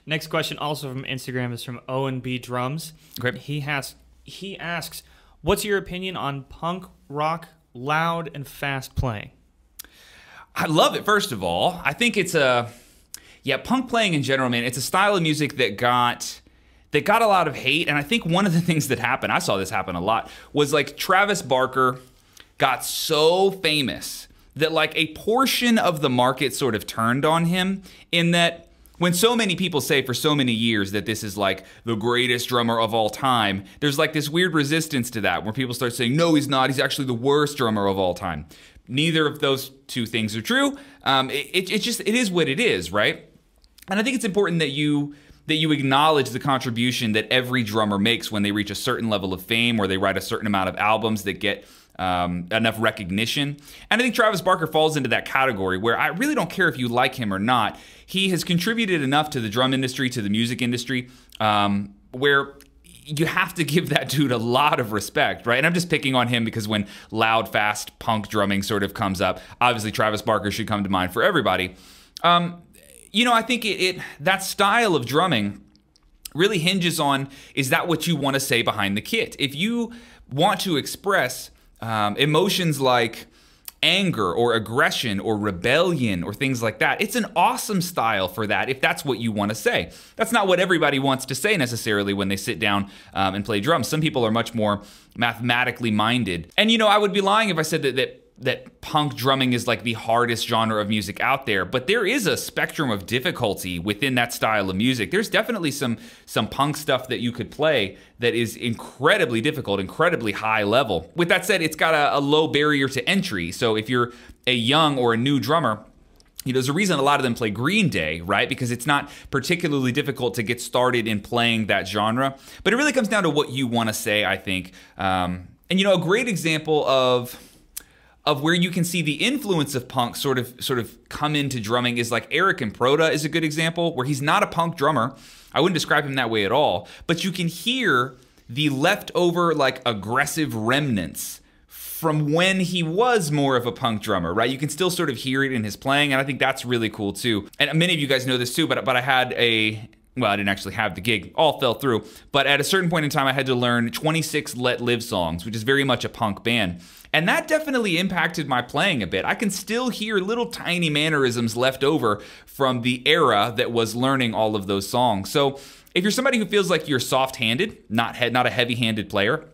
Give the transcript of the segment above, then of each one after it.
Next question, also from Instagram, is from Owen B Drums. Okay. He asks, what's your opinion on punk rock loud and fast playing? I love it, first of all. I think it's punk playing in general, man, it's a style of music that got a lot of hate. And I think one of the things that happened, I saw this happen a lot, was like Travis Barker got so famous that like a portion of the market sort of turned on him, in that when so many people say for so many years that this is like the greatest drummer of all time, there's like this weird resistance to that where people start saying, no, he's not, he's actually the worst drummer of all time. Neither of those two things are true. It is what it is, right? And I think it's important that you acknowledge the contribution that every drummer makes when they reach a certain level of fame or they write a certain amount of albums that get enough recognition. And I think Travis Barker falls into that category where I really don't care if you like him or not. He has contributed enough to the drum industry, to the music industry, where you have to give that dude a lot of respect, right? And I'm just picking on him because when loud, fast punk drumming sort of comes up, obviously Travis Barker should come to mind for everybody. You know, I think that style of drumming really hinges on, is that what you want to say behind the kit? If you want to express emotions like anger or aggression or rebellion or things like that, it's an awesome style for that if that's what you want to say. That's not what everybody wants to say necessarily when they sit down and play drums. Some people are much more mathematically minded. And you know, I would be lying if I said that punk drumming is like the hardest genre of music out there, but there is a spectrum of difficulty within that style of music. There's definitely some punk stuff that you could play that is incredibly difficult, incredibly high level. With that said, it's got a low barrier to entry. So if you're a young or a new drummer, you know, there's a reason a lot of them play Green Day, right? Because it's not particularly difficult to get started in playing that genre. But it really comes down to what you want to say, I think. And you know, a great example of where you can see the influence of punk sort of come into drumming is like Eric Improda is a good example, where he's not a punk drummer. I wouldn't describe him that way at all, but you can hear the leftover like aggressive remnants from when he was more of a punk drummer, right? You can still sort of hear it in his playing, and I think that's really cool too. And many of you guys know this too, but I had well, I didn't actually have the gig, all fell through, but at a certain point in time I had to learn 26 Let Live songs, which is very much a punk band. And that definitely impacted my playing a bit. I can still hear little tiny mannerisms left over from the era that was learning all of those songs. So if you're somebody who feels like you're soft-handed, not a heavy-handed player,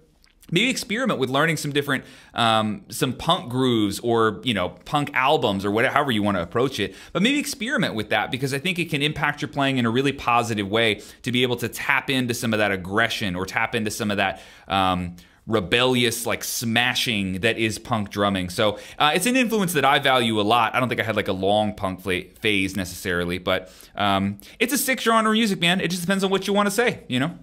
maybe experiment with learning some different, some punk grooves or, you know, punk albums or whatever, however you want to approach it. But maybe experiment with that, because I think it can impact your playing in a really positive way to be able to tap into some of that aggression or tap into some of that rebellious like smashing that is punk drumming. So it's an influence that I value a lot. I don't think I had like a long punk phase necessarily, but it's a sick genre of music, man. It just depends on what you want to say, you know?